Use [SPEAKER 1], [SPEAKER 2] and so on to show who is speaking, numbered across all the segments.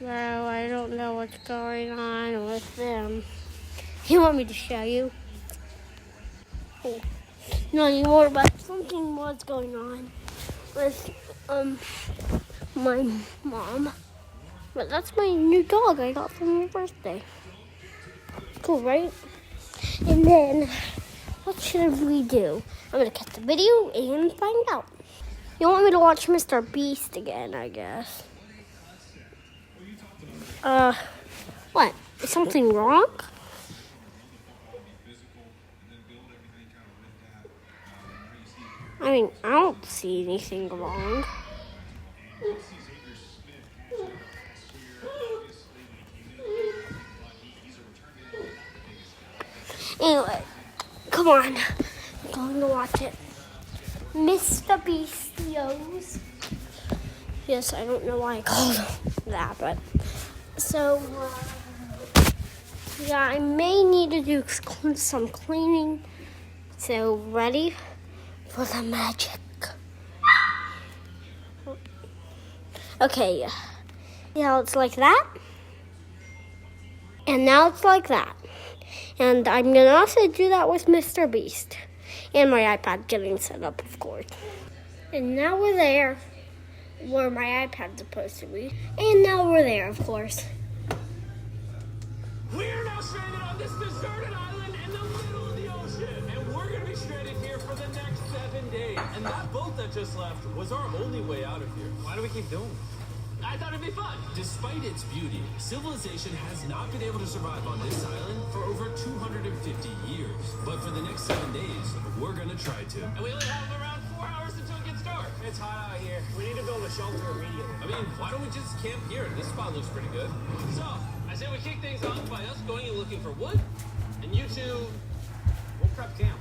[SPEAKER 1] Well, I don't know what's going on with them. You want me to show you? Oh. Not anymore, but something was going on with my mom. But that's my new dog I got for my birthday. Cool, right? And then, what should we do? I'm gonna cut the video and find out. You want me to watch Mr. Beast again, I guess. What? Is something wrong? I mean, I don't see anything wrong. Anyway, come on. I'm going to watch it. Mr. Beastios. Yes, I don't know why I called him that, but... So, yeah, I may need to do some cleaning. So, ready for the magic. Okay, now it's like that. And now it's like that. And I'm going to also do that with Mr. Beast. And my iPad getting set up, of course. And now we're there where my iPad's supposed to be. And now we're there, of course.
[SPEAKER 2] We're now stranded on this deserted island in the middle of the ocean. And we're going to be stranded here for the next 7 days. And that boat that just left was our only way out of here. Why do we keep doing this? I thought it'd be fun. Despite its beauty, civilization has not been able to survive on this island for over 250 years. But for the next 7 days, we're gonna try to. And we only have around 4 hours until it gets dark. It's hot out here. We need to build a shelter immediately. I mean, why don't we just camp here? This spot looks pretty good. So, I say we kick things off by us going and looking for wood. And you two, we'll prep camp.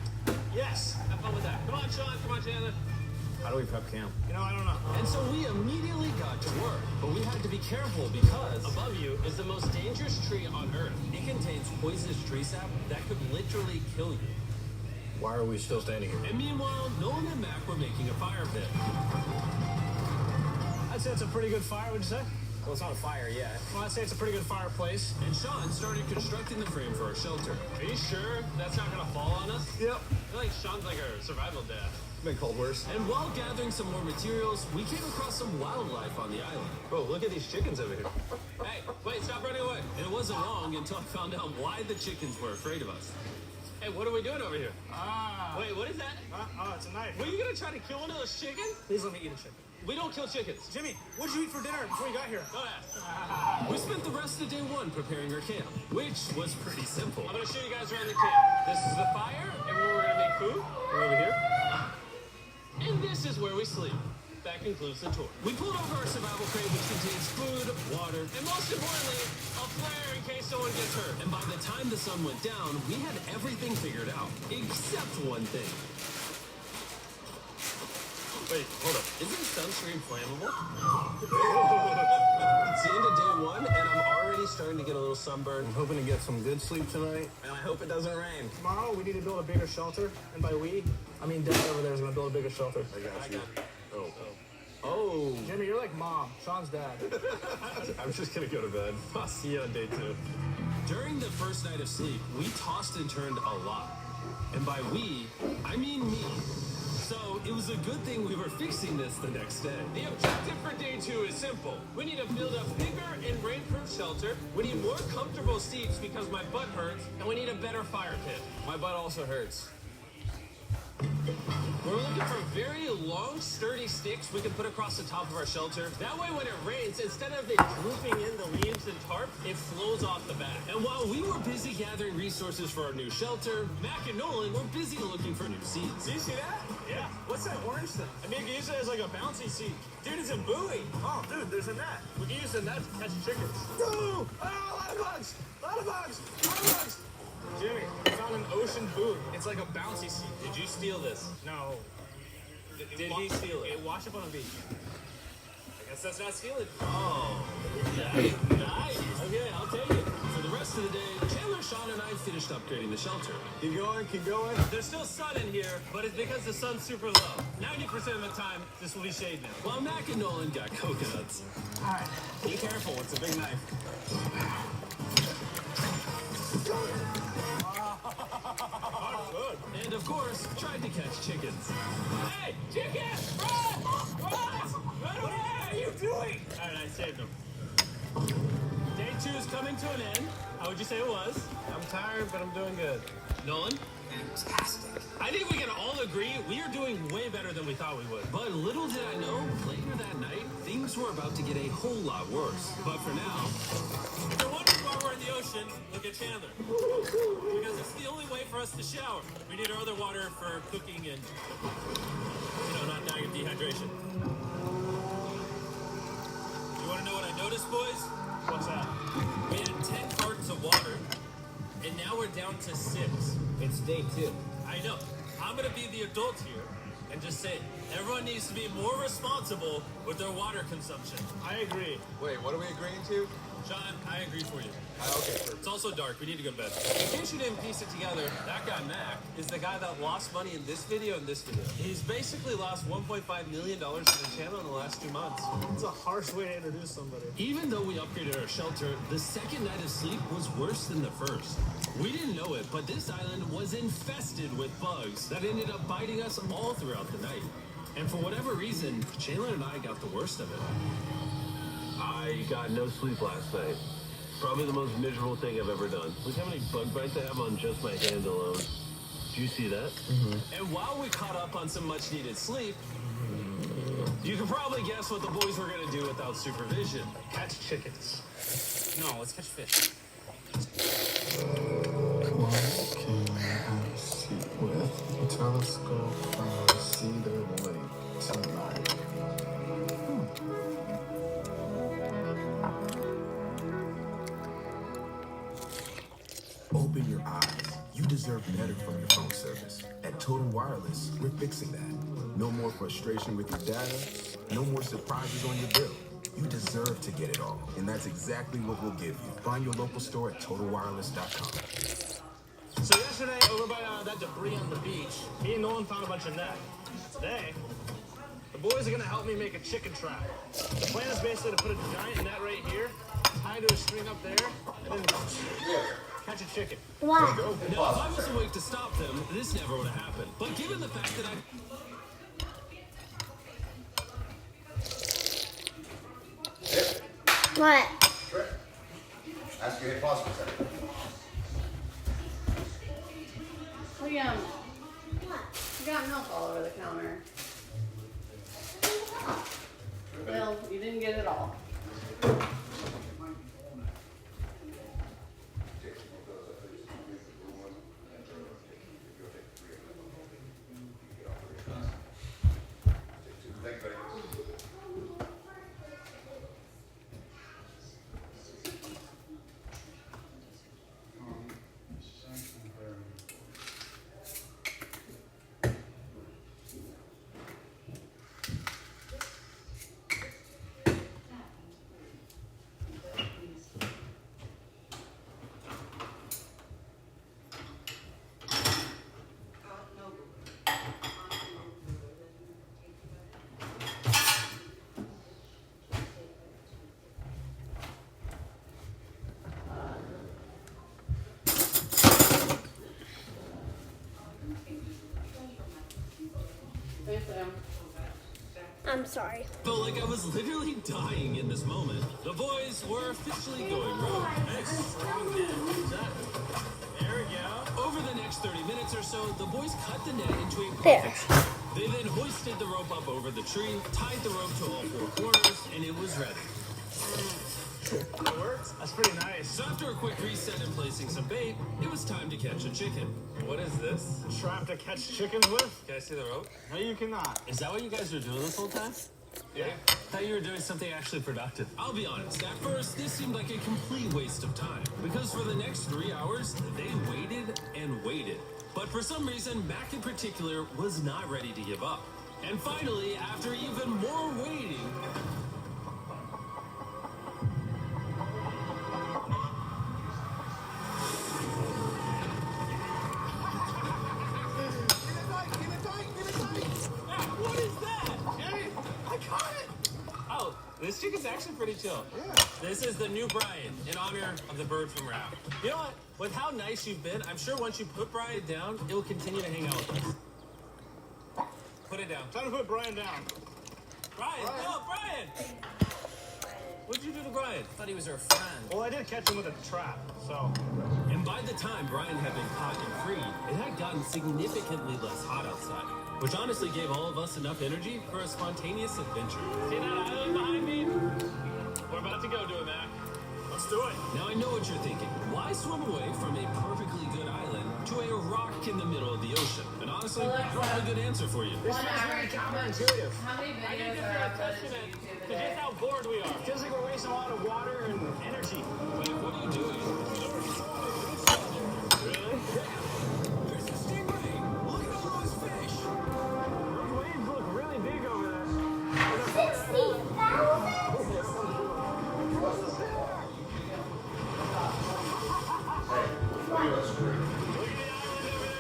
[SPEAKER 2] Yes. Have fun with that. Come on, Sean. Come on, Chandler. How do we prep camp? You know, I don't know. And so we immediately got to work, but we had to be careful because above you is the most dangerous tree on Earth. It contains poisonous tree sap that could literally kill you. Why are we still standing here? And meanwhile, Nolan and Mac were making a fire pit. I'd say it's a pretty good fire, would you say? Well, it's not a fire yet. Well, I'd say it's a pretty good fireplace. And Sean started constructing the frame for our shelter. Are you sure that's not gonna fall on us? Yep. I feel like Sean's like our survival dad. Been called worse. And while gathering some more materials, we came across some wildlife on the island. Bro, look at these chickens over here. Hey, wait, stop running away. And it wasn't long until I found out why the chickens were afraid of us. Hey, what are we doing over here? Wait, what is that? It's a knife. Were you gonna try to kill one of those chickens? Please let me eat a chicken. We don't kill chickens. Jimmy, what did you eat for dinner before you got here? Don't ask. We spent the rest of day one preparing our camp, which was pretty simple. I'm gonna show you guys around the camp. This is the fire, and where we're gonna make food. We're over here. And this is where we sleep. That concludes the tour. We pulled over our survival crate, which contains food, water, and most importantly, a flare in case someone gets hurt. And by the time the sun went down, we had everything figured out, except one thing. Wait, hold up. Isn't sunscreen flammable? It's the end of day one, and I'm already starting to get a little sunburned. I'm hoping to get some good sleep tonight, and I hope it doesn't rain.
[SPEAKER 3] Tomorrow, we need to build a bigger shelter. And by we, I mean Dad over there is going to build a bigger shelter.
[SPEAKER 2] I got you. Oh.
[SPEAKER 3] Jimmy, you're like Mom. Sean's dad.
[SPEAKER 2] I'm just going to go to bed. I'll see you on day 2. During the first night of sleep, we tossed and turned a lot. And by we, I mean me. So it was a good thing we were fixing this the next day. The objective for day 2 is simple. We need to build a bigger and rainproof shelter. We need more comfortable seats because my butt hurts. And we need a better fire pit. My butt also hurts. We're looking for very long, sturdy sticks we can put across the top of our shelter. That way when it rains, instead of it drooping in the leaves and tarp, it flows off the back. And while we were busy gathering resources for our new shelter, Mac and Nolan were busy looking for new seeds.
[SPEAKER 3] Do you see that? Yeah. What's that orange thing? I mean, you can use it as like a bouncy seat. Dude, it's a buoy. Oh, dude, there's a net. We can use the net to catch chickens. Ooh! Oh, a lot of bugs! A lot of bugs! A lot of bugs! Jimmy, I found an ocean buoy. It's like a bouncy seat.
[SPEAKER 2] Did you steal this?
[SPEAKER 3] No.
[SPEAKER 2] Did he steal it?
[SPEAKER 3] It washed up on the beach.
[SPEAKER 2] I guess that's not stealing. Oh. Nice. Okay, I'll take it. For the rest of the day, Chandler, Sean, and I finished finished upgrading the shelter.
[SPEAKER 3] Keep going, keep going.
[SPEAKER 2] There's still sun in here, but it's because the sun's super low. 90% of the time, this will be shade now. While Mac and Nolan got coconuts.
[SPEAKER 3] All right, be careful. It's a big knife.
[SPEAKER 2] And of course, tried to catch chickens. Hey, chicken! Run! Run! Run away! What are you doing? All right, I saved them. Day 2 is coming to an end. How would you say it was?
[SPEAKER 3] I'm tired, but I'm doing good.
[SPEAKER 2] Nolan? Fantastic. I think we can all agree we are doing way better than we thought we would. But little did I know, later that night, things were about to get a whole lot worse. But for now, if you're wondering why we're in the ocean, look at Chandler. Because it's the only way for us to shower. We need our other water for cooking and, not dying of dehydration. You want to know what I noticed, boys?
[SPEAKER 3] What's that?
[SPEAKER 2] We had 10 cartons of water, and now we're down to 6.
[SPEAKER 3] It's day 2.
[SPEAKER 2] I know. I'm going to be the adult here and just say everyone needs to be more responsible with their water consumption.
[SPEAKER 3] I agree.
[SPEAKER 4] Wait, what are we agreeing to?
[SPEAKER 2] John, I agree for you.
[SPEAKER 4] Okay, sure.
[SPEAKER 2] It's also dark. We need to go to bed. In case you didn't piece it together, that guy Mac is the guy that lost money in this video and this video. He's basically lost $1.5 million in the channel in the last 2 months.
[SPEAKER 3] It's a harsh way to introduce somebody.
[SPEAKER 2] Even though we upgraded our shelter, the second night of sleep was worse than the first. We didn't know it, but this island was infested with bugs that ended up biting us all throughout the night. And for whatever reason, Chandler and I got the worst of it. I got no sleep last night. Probably the most miserable thing I've ever done. Look how many bug bites I have on just my hand alone. Do you see that? Mm-hmm. And while we caught up on some much needed sleep, you can probably guess what the boys were going to do without supervision.
[SPEAKER 3] Catch chickens.
[SPEAKER 2] No, let's catch fish.
[SPEAKER 4] Come on, can I have a seat with a telescope and Cedar Lake tonight?
[SPEAKER 5] Open your eyes. You deserve better from your phone service. At Total Wireless, we're fixing that. No more frustration with your data. No more surprises on your bill. You deserve to get it all. And that's exactly what we'll give you. Find your local store at TotalWireless.com.
[SPEAKER 3] So yesterday, over by that debris on the beach, me and Nolan found a bunch of net. Today, the boys are gonna help me make a chicken trap. The plan is basically to put a giant net right here, tie to a string up there, and then catch a chicken.
[SPEAKER 1] Why?
[SPEAKER 2] Now, if I was awake to stop them, this never would have happened. But given the fact that
[SPEAKER 1] What?
[SPEAKER 4] Ask you to hit pause for a second.
[SPEAKER 6] Liam, you got milk all over the counter. Well, you didn't get it all. Thanks, Liam.
[SPEAKER 1] I'm sorry.
[SPEAKER 2] felt like I was literally dying in this moment. The boys were officially going rogue.
[SPEAKER 3] There we go.
[SPEAKER 2] Over the next 30 minutes or so, the boys cut the net into a
[SPEAKER 1] There.
[SPEAKER 2] perfect spot. They then hoisted the rope up over the tree, tied the rope to all 4 corners, and it was ready.
[SPEAKER 3] It worked. That's pretty nice.
[SPEAKER 2] So after a quick reset and placing some bait, it was time to catch a chicken. What is this?
[SPEAKER 3] Trap to catch chickens with?
[SPEAKER 2] Can I see the rope?
[SPEAKER 3] No, you cannot.
[SPEAKER 2] Is that what you guys were doing this whole time?
[SPEAKER 3] Yeah.
[SPEAKER 2] I thought you were doing something actually productive. I'll be honest, at first, this seemed like a complete waste of time. Because for the next 3 hours, they waited and waited. But for some reason, Mac in particular was not ready to give up. And finally, after even more waiting, actually pretty chill. Yeah. This is the new Brian in honor of the bird from Rap. You know what? With how nice you've been, I'm sure once you put Brian down, it will continue to hang out with us. Put it down.
[SPEAKER 3] Time to put Brian down.
[SPEAKER 2] Brian! No, Brian! What'd you do to Brian? Thought he was our friend.
[SPEAKER 3] Well, I did catch him with a trap, so.
[SPEAKER 2] And by the time Brian had been caught and freed, it had gotten significantly less hot outside, which honestly gave all of us enough energy for a spontaneous adventure. See that island behind me? We're about to go to it, Mac.
[SPEAKER 3] Let's do it.
[SPEAKER 2] Now I know what you're thinking. Why swim away from a perfectly good island to a rock in the middle of the ocean? And honestly, I don't have a good answer for you.
[SPEAKER 3] This is very counterintuitive.
[SPEAKER 6] How many videos are uploaded to YouTube
[SPEAKER 2] To
[SPEAKER 6] today?
[SPEAKER 2] just how bored we are.
[SPEAKER 3] Feels like we're wasting a lot of water and energy.
[SPEAKER 2] Wait, what are you doing? Really? There's a stingray! Look at all those fish!
[SPEAKER 3] Those waves look really big over there.
[SPEAKER 1] 60,000?
[SPEAKER 3] Look at the island over there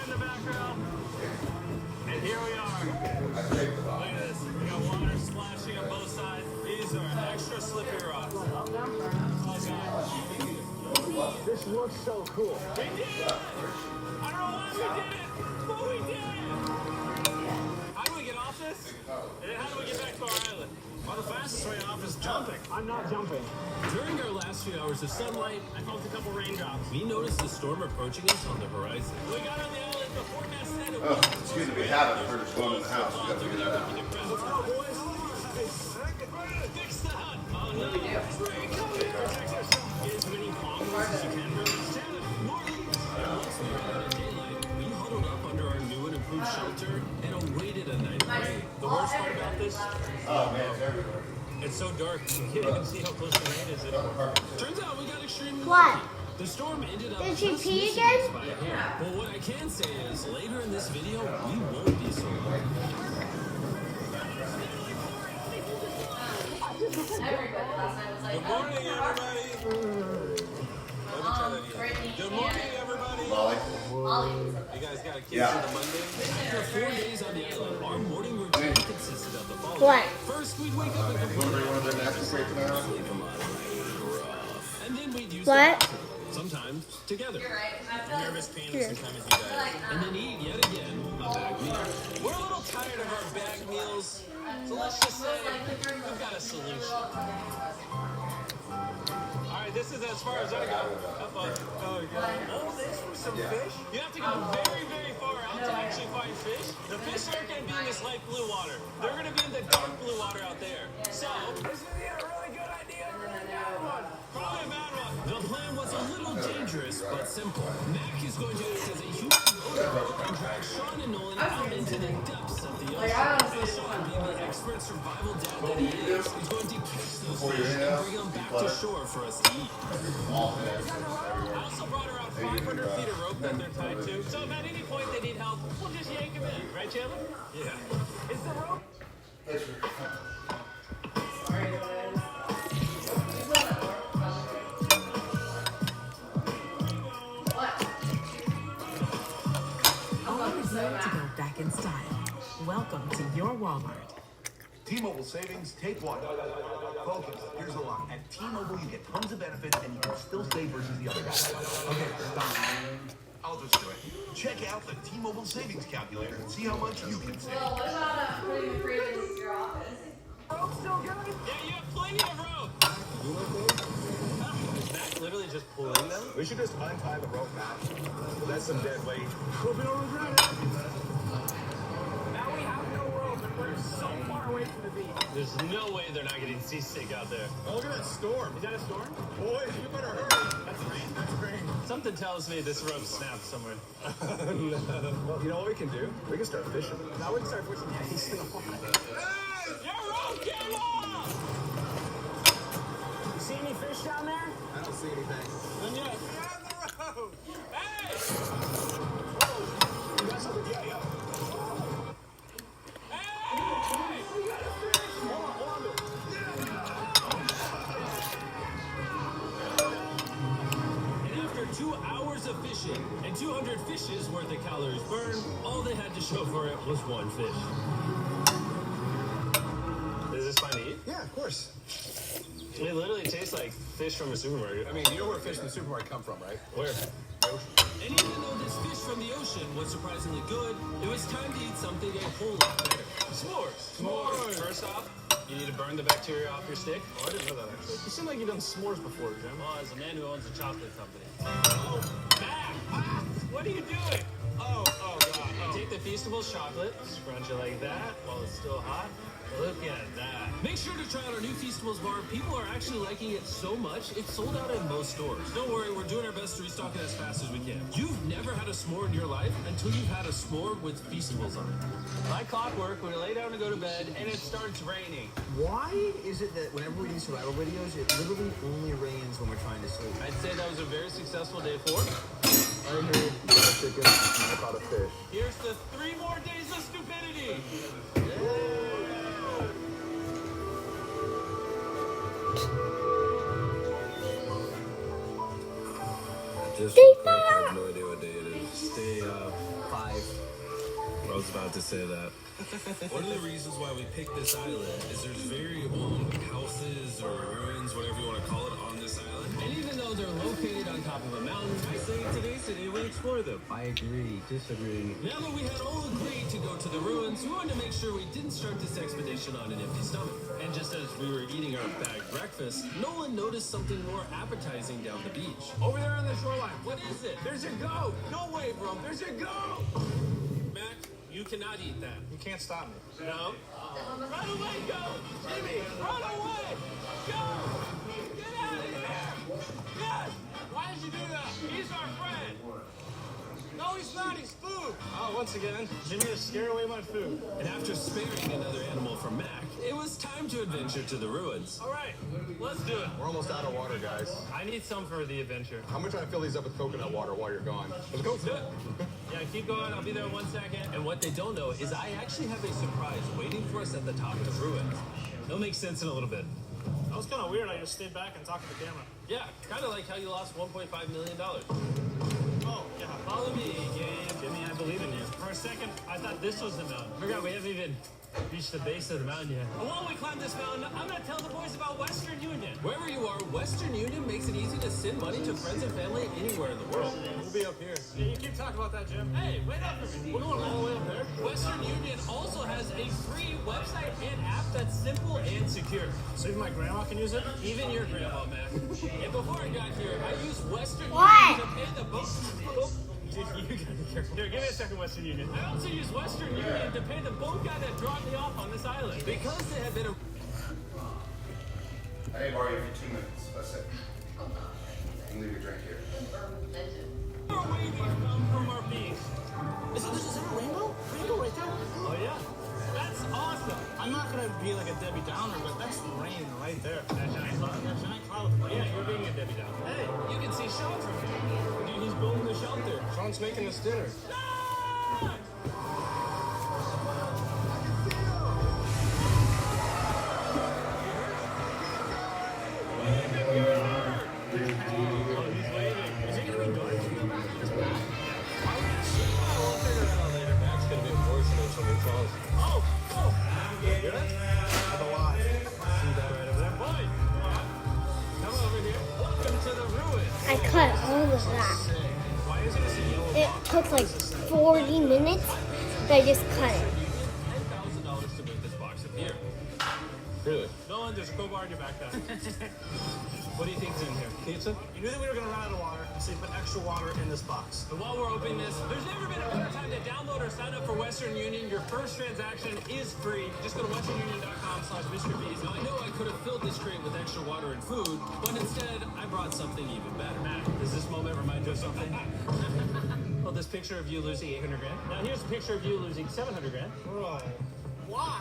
[SPEAKER 3] in the background. And here we are.
[SPEAKER 2] Look at this. We got water splashing on both sides. These are extra slippy rocks.
[SPEAKER 3] This looks so cool.
[SPEAKER 2] We did it! I don't know why we did it, but we did it! How do we get off this? And how do we get back to our island?
[SPEAKER 3] Well, the fastest way off is jumping. I'm not jumping.
[SPEAKER 2] During our last few hours of sunlight,
[SPEAKER 3] I felt a couple raindrops.
[SPEAKER 2] we noticed a storm approaching us on the horizon. We got on the island before Matt said it
[SPEAKER 7] Oh, it's good to be habit for just going in the house. We gotta figure that out.
[SPEAKER 3] Let's go, boys.
[SPEAKER 2] Fix the hut! Oh no! Get as many palm leaves as you can. More leaves! And once we were out in daylight, we huddled up under our new and improved shelter and awaited a night of rain. The worst part about this?
[SPEAKER 7] Oh man, it's everywhere.
[SPEAKER 2] It's so dark, you can't even see how close the rain is anymore. Turns out we got extremely
[SPEAKER 1] What?
[SPEAKER 2] lucky. The storm ended up
[SPEAKER 1] Did you
[SPEAKER 2] just
[SPEAKER 1] pee
[SPEAKER 2] missing
[SPEAKER 1] again?
[SPEAKER 2] us by a hair. But what I can say is, later in this video, we won't be so lucky.
[SPEAKER 6] Everybody last night was like,
[SPEAKER 2] Good morning, everybody. Let me try that again.
[SPEAKER 6] Brittany,
[SPEAKER 2] Good morning, everybody.
[SPEAKER 7] Molly?
[SPEAKER 6] Molly was up
[SPEAKER 2] You guys got a kids
[SPEAKER 7] Yeah.
[SPEAKER 2] on the Monday? After 4 days on the island, our morning routine consisted of the following.
[SPEAKER 1] What?
[SPEAKER 2] First, we'd wake up and
[SPEAKER 7] You wanna bring one of them nasty straight tomorrow?
[SPEAKER 2] and then we'd use
[SPEAKER 1] What?
[SPEAKER 2] the bathroom, sometimes together.
[SPEAKER 3] Nervous penis and time as you die.
[SPEAKER 2] And then eat yet again a bag meal. We're a little tired of our bag meals, so let's just say we've got a solution. Alright, this is as far as I go. Have fun. Oh,
[SPEAKER 3] All this for some fish?
[SPEAKER 2] you have to go very, very far out to actually find fish. The fish aren't going to be in this light blue water. They're going to be in the dark blue water out there. So,
[SPEAKER 3] This is a really good idea.
[SPEAKER 2] probably a bad one. The plan was a little dangerous, but simple. Mac is going to use as a huge motorboat and drag Sean and Nolan out into the depths of the ocean. And Sean, being the expert survival dad that he is going to catch those fish and bring them back to shore for us to eat. I also brought around 500 feet of rope that they're tied to, so if at any point they need help, we'll just yank them in. Right, Chandler? Yeah.
[SPEAKER 3] Is the rope?
[SPEAKER 6] Sorry, guys. What?
[SPEAKER 8] Always learn to go back in style. Welcome to your Walmart.
[SPEAKER 9] T-Mobile savings, take one. Focus. Here's the line. At T-Mobile, you get tons of benefits and you can still save versus the other guy. Okay, stop. I'll just do it. Check out the T-Mobile savings calculator and see how much you can save.
[SPEAKER 6] Well, what about putting the fridge in your office?
[SPEAKER 3] Rope's still good?
[SPEAKER 2] Yeah, you have plenty of rope. Is Mac literally just pulling them?
[SPEAKER 3] We should just untie the rope back. That's some dead weight. Hope you don't regret it. Now we have no rope and we're so far away from the beach.
[SPEAKER 2] There's no way they're not getting seasick out there.
[SPEAKER 3] Oh, look at that storm. Is that a storm? Boy, you better hurry. That's rain. That's rain.
[SPEAKER 2] Something tells me this rope snapped somewhere.
[SPEAKER 3] No. Well, you know what we can do? We can start fishing. Now we can start pushing the ice in the water.
[SPEAKER 2] Your rope came off!
[SPEAKER 3] You see any fish down there?
[SPEAKER 9] I don't see anything.
[SPEAKER 2] Not yet. Hey!
[SPEAKER 3] You got something? Yeah, yeah.
[SPEAKER 2] Hey!
[SPEAKER 3] You got a fish! Hold on to it.
[SPEAKER 2] And after 2 hours of fishing and 200 fishes worth of calories burned, all they had to show for it was one fish. Is this fine to eat?
[SPEAKER 3] Yeah, of course.
[SPEAKER 2] It literally tastes like fish from a supermarket.
[SPEAKER 3] I mean, you know where fish in the supermarket come from, right?
[SPEAKER 2] Where?
[SPEAKER 10] And even though this fish from the ocean was surprisingly good, it was time to eat something a whole lot better.
[SPEAKER 2] S'mores. S'mores. First off, you need to burn the bacteria off your stick.
[SPEAKER 3] Oh, I didn't know that actually. You seem like you've done s'mores before, Jim.
[SPEAKER 2] Well, as a man who owns a chocolate company. Oh, Mac! Ah, what are you doing?
[SPEAKER 3] Oh, God. Oh.
[SPEAKER 2] Take the Feastables chocolate, scrunch it like that while it's still hot. Look at that.
[SPEAKER 10] Make sure to try out our new Feastables bar. People are actually liking it so much, it's sold out in most stores. Don't worry, we're doing our best to restock it as fast as we can. You've never had a s'more in your life until you've had a s'more with Feastables on it.
[SPEAKER 2] Like clockwork, we lay down to go to bed, and it starts raining.
[SPEAKER 11] Why is it that whenever we do survival videos, it literally only rains when we're trying to sleep?
[SPEAKER 2] I'd say that was a very successful day 4.
[SPEAKER 4] I heard fried chicken, I caught a fish.
[SPEAKER 2] Here's the 3 more days of stupidity.
[SPEAKER 3] Just
[SPEAKER 1] Day
[SPEAKER 3] real quick, I
[SPEAKER 1] 5.
[SPEAKER 3] have no idea what day it is. Day 5. I was about to say that.
[SPEAKER 10] One of the reasons why we picked this island is there's very old houses or ruins, whatever you want to call it, on this island. And even though they're located on top of a mountain, I say today's the day we explore them.
[SPEAKER 11] I agree. Disagree.
[SPEAKER 10] Now that we had all agreed to go to the ruins, we wanted to make sure we didn't start this expedition on an empty stomach. And just as we were eating our bagged breakfast, Nolan noticed something more appetizing down the beach.
[SPEAKER 2] Over there on the shoreline.
[SPEAKER 10] What is it?
[SPEAKER 2] There's a goat. No way, bro. There's a goat.
[SPEAKER 10] Mac, you cannot eat that.
[SPEAKER 3] You can't stop me.
[SPEAKER 10] No?
[SPEAKER 2] Run away, goat. Jimmy, run away. Go. Get out of here. Yes. Why did you do that? He's our friend. No, he's not. He's food.
[SPEAKER 3] Oh, once again, Jimmy has scared away my food.
[SPEAKER 10] And after sparing another animal from Mac, it was time to adventure to the ruins.
[SPEAKER 2] All right, let's do it.
[SPEAKER 3] We're almost out of water, guys.
[SPEAKER 2] I need some for the adventure.
[SPEAKER 3] I'm gonna try to fill these up with coconut water while you're gone. Let's go.
[SPEAKER 2] Do it. Yeah, keep going. I'll be there in 1 second.
[SPEAKER 10] And what they don't know is I actually have a surprise waiting for us at the top of the ruins. It'll make sense in a little bit.
[SPEAKER 3] That was kind of weird. I just stayed back and talked to the camera.
[SPEAKER 10] Yeah, kind of like how you lost $1.5 million.
[SPEAKER 3] Oh, yeah.
[SPEAKER 2] Follow me, Gabe. Jimmy, I believe in you. For a second, I thought this was the mountain. Forgot we haven't even reached the base of the mountain yet.
[SPEAKER 10] And while we climb this mountain, I'm going to tell the boys about Western Union. Wherever you are, Western Union makes it easy to send money to friends and family anywhere in the world.
[SPEAKER 3] We'll be up here.
[SPEAKER 2] Yeah, you keep talking about that, Jim. Hey, wait up for me.
[SPEAKER 3] We're going all the way up there.
[SPEAKER 10] Western Union also has a free website and app that's simple and secure.
[SPEAKER 3] So even my grandma can use it?
[SPEAKER 10] Even your grandma, Mac. And before I got here, I used Western
[SPEAKER 1] What?
[SPEAKER 10] Union to pay the boat.
[SPEAKER 2] Dude, you gotta be careful. Here, give me a second, Western Union.
[SPEAKER 10] I also used Western Union to pay the boat guy that dropped me off on this island. Because they had been a...
[SPEAKER 7] I need to borrow you for 2 minutes. That's it. You can leave your drink here.
[SPEAKER 10] wavy from our beach.
[SPEAKER 11] Is that a rainbow? Rainbow right there?
[SPEAKER 2] Oh, yeah? That's awesome.
[SPEAKER 3] I'm not gonna be like a Debbie Downer, but that's rain right there.
[SPEAKER 2] That giant cloud.
[SPEAKER 3] That giant cloud with rain.
[SPEAKER 2] Yeah, you're being a Debbie Downer.
[SPEAKER 10] Hey, you can see Sean from here. Dude, he's building the shelter.
[SPEAKER 3] Sean's making us dinner.
[SPEAKER 1] I cut all of that. It took like 40 minutes, but I just cut it.
[SPEAKER 10] $10,000 to make this box appear.
[SPEAKER 2] Really? Nolan, there's a crowbar in your backpack. What do you think's in here? Pizza?
[SPEAKER 3] You knew that we were gonna run out of water, so you put extra water in this box.
[SPEAKER 10] And while we're opening this, there's never been a better time to download or sign up for Western Union. Your first transaction is free. Just go to westernunion.com/MrBeast. Now, I know I could have filled this crate with extra water and food, but instead, I brought something even better.
[SPEAKER 2] Matt, does this moment remind you of something? Well, this picture of you losing 800 grand. Now, here's a picture of you losing 700 grand.
[SPEAKER 3] Bro, why?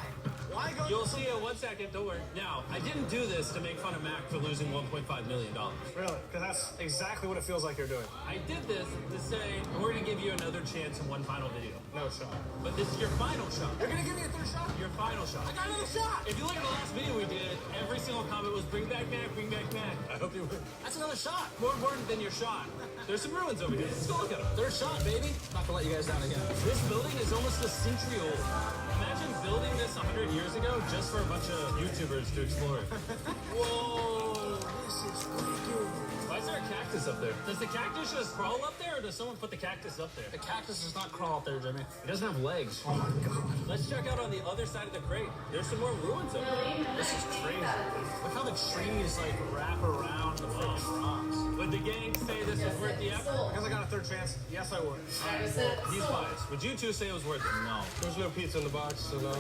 [SPEAKER 3] Why go?
[SPEAKER 2] You'll see in 1 second, don't worry.
[SPEAKER 10] Now, I didn't do this to make fun of Mac for losing $1.5 million.
[SPEAKER 3] Really? Because that's exactly what it feels like you're doing.
[SPEAKER 10] I did this to say, we're going to give you another chance in one final video.
[SPEAKER 3] No shot.
[SPEAKER 10] But this is your final shot.
[SPEAKER 3] You're gonna give me a third shot?
[SPEAKER 10] Your final shot.
[SPEAKER 3] I got another shot!
[SPEAKER 10] If you look at the last video we did, every single comment was bring back Mac, bring back Mac.
[SPEAKER 2] I hope you win.
[SPEAKER 3] That's another shot!
[SPEAKER 10] More important than your shot. There's some ruins over here. Let's go look at them.
[SPEAKER 3] Third shot, baby! Not gonna let you guys down again.
[SPEAKER 10] This building is almost a century old. Imagine building this 100 years ago just for a bunch of YouTubers to explore it. Whoa!
[SPEAKER 3] is freaking.
[SPEAKER 2] Why is there a cactus up there? Does the cactus just crawl up there, or does someone put the cactus up there?
[SPEAKER 3] The cactus does not crawl up there, Jimmy.
[SPEAKER 2] It doesn't have legs.
[SPEAKER 3] Oh my god.
[SPEAKER 2] Let's check out on the other side of the crate. There's some more ruins up there.
[SPEAKER 3] This is crazy. Look how the trees like wrap around the freaking rocks.
[SPEAKER 2] Would the gang say this was worth the effort?
[SPEAKER 3] Because I got a third chance, yes I would.
[SPEAKER 2] These guys, would you two say it was worth it? No.
[SPEAKER 3] There's no pizza in the box, so no.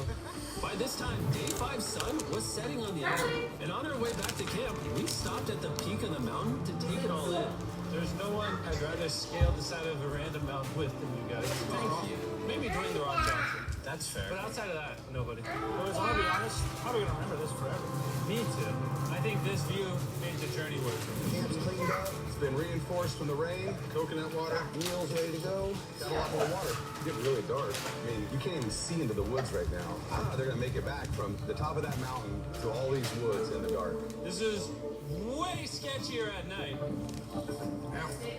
[SPEAKER 2] By this time, Day 5's sun was setting on the ocean. And on our way back to camp, we stopped at the peak of the mountain to take it all in.
[SPEAKER 3] There's no one I'd rather scale the side of a random mountain with than you guys.
[SPEAKER 2] Thank you.
[SPEAKER 3] Maybe Dwayne The Rock Johnson.
[SPEAKER 2] That's fair.
[SPEAKER 3] But outside of that, nobody. Boys, I'm gonna be honest, I'm probably gonna remember this forever.
[SPEAKER 2] Me too. I think this view made the journey worth it.
[SPEAKER 5] Camp's cleaned up. It's been reinforced from the rain. Coconut water. Meals ready to go. Got a lot more water. It's getting really dark. I mean, you can't even see into the woods right now. I don't know how they're gonna make it back from the top of that mountain to all these woods in the dark.
[SPEAKER 2] This is way sketchier at night.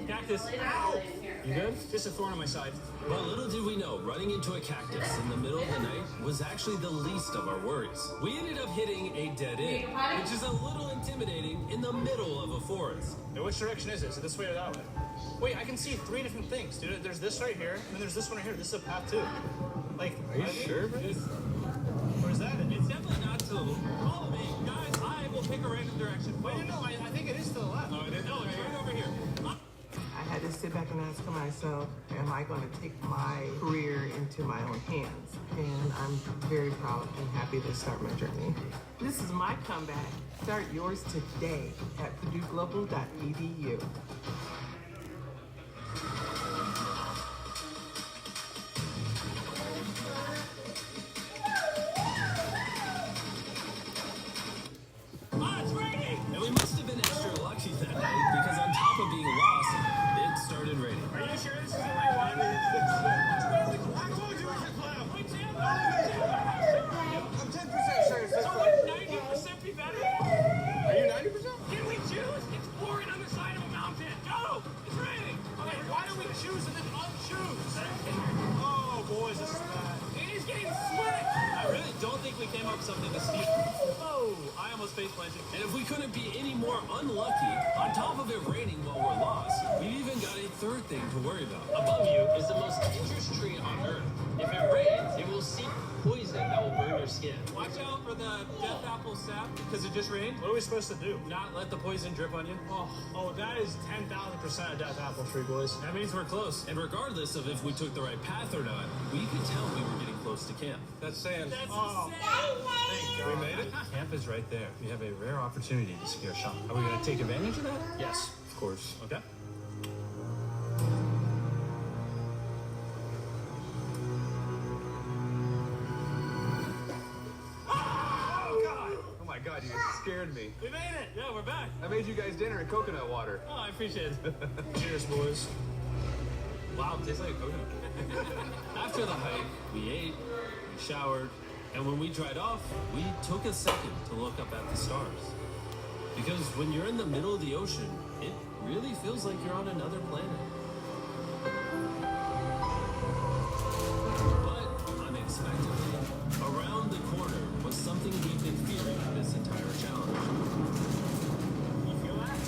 [SPEAKER 2] Cactus.
[SPEAKER 3] You good? Just a thorn on my side.
[SPEAKER 2] But little did we know, running into a cactus in the middle of the night was actually the least of our worries. We ended up hitting a dead end, which is a little intimidating in the middle of a forest.
[SPEAKER 3] Hey, which direction is it? Is it this way or that way? Wait, I can see 3 different things, dude. There's this right here, and then there's this one right here. This is a path too. Like,
[SPEAKER 2] Are you sure, bro?
[SPEAKER 3] Where's that?
[SPEAKER 2] It's definitely not to follow me. Guys, I will pick a random direction.
[SPEAKER 3] Wait, no, I think it is to the left.
[SPEAKER 2] No, it's right over here.
[SPEAKER 12] I had to sit back and ask myself, am I going to take my career into my own hands? And I'm very proud and happy to start my journey. This is my comeback. Start yours today at PurdueGlobal.edu.
[SPEAKER 2] It's raining! And we must have been extra lucky that night because on top of being lost, it started raining.
[SPEAKER 3] Are you sure this is the right one? I told you I could play. I'm 10% sure it's this
[SPEAKER 2] So
[SPEAKER 3] one.
[SPEAKER 2] would 90% be better?
[SPEAKER 3] Are you 90%?
[SPEAKER 2] Can we choose? It's pouring on the side of a mountain. Go! It's raining!
[SPEAKER 3] Okay, why don't we choose and then unchoose? Oh, boys, this is bad.
[SPEAKER 2] It is getting sweat! I really don't think we came up with something to steal. Oh, I almost face planted. And if we couldn't be any more unlucky, on top of it raining while we're lost, we've even got a third thing to worry about. Above you is the most dangerous tree on Earth. If it rains, it will seep poison that will burn your skin. Watch out for the death apple sap because it just rained.
[SPEAKER 3] What are we supposed to do?
[SPEAKER 2] Not let the poison drip on you.
[SPEAKER 3] Oh, that is 10,000% a death apple tree, boys.
[SPEAKER 2] That means we're close. And regardless of if we took the right path or not, we could tell we were getting close to camp.
[SPEAKER 3] That's sand.
[SPEAKER 2] That's
[SPEAKER 3] oh,
[SPEAKER 2] insane.
[SPEAKER 3] thank God.
[SPEAKER 2] We made it. Camp is right there. We have a rare opportunity to secure Sean. Are we going to take advantage of that?
[SPEAKER 3] Yes.
[SPEAKER 2] Of course. Okay.
[SPEAKER 3] Oh my God, you guys scared me.
[SPEAKER 2] We made it. Yeah, we're back.
[SPEAKER 3] I made you guys dinner in coconut water.
[SPEAKER 2] Oh, I appreciate it.
[SPEAKER 3] Cheers, boys.
[SPEAKER 2] Wow, it tastes like a coconut. After the hike, we ate, we showered, and when we dried off, we took a second to look up at the stars. Because when you're in the middle of the ocean, it really feels like you're on another planet. But unexpectedly, around the corner was something we've been fearing this entire challenge.
[SPEAKER 3] You feel that?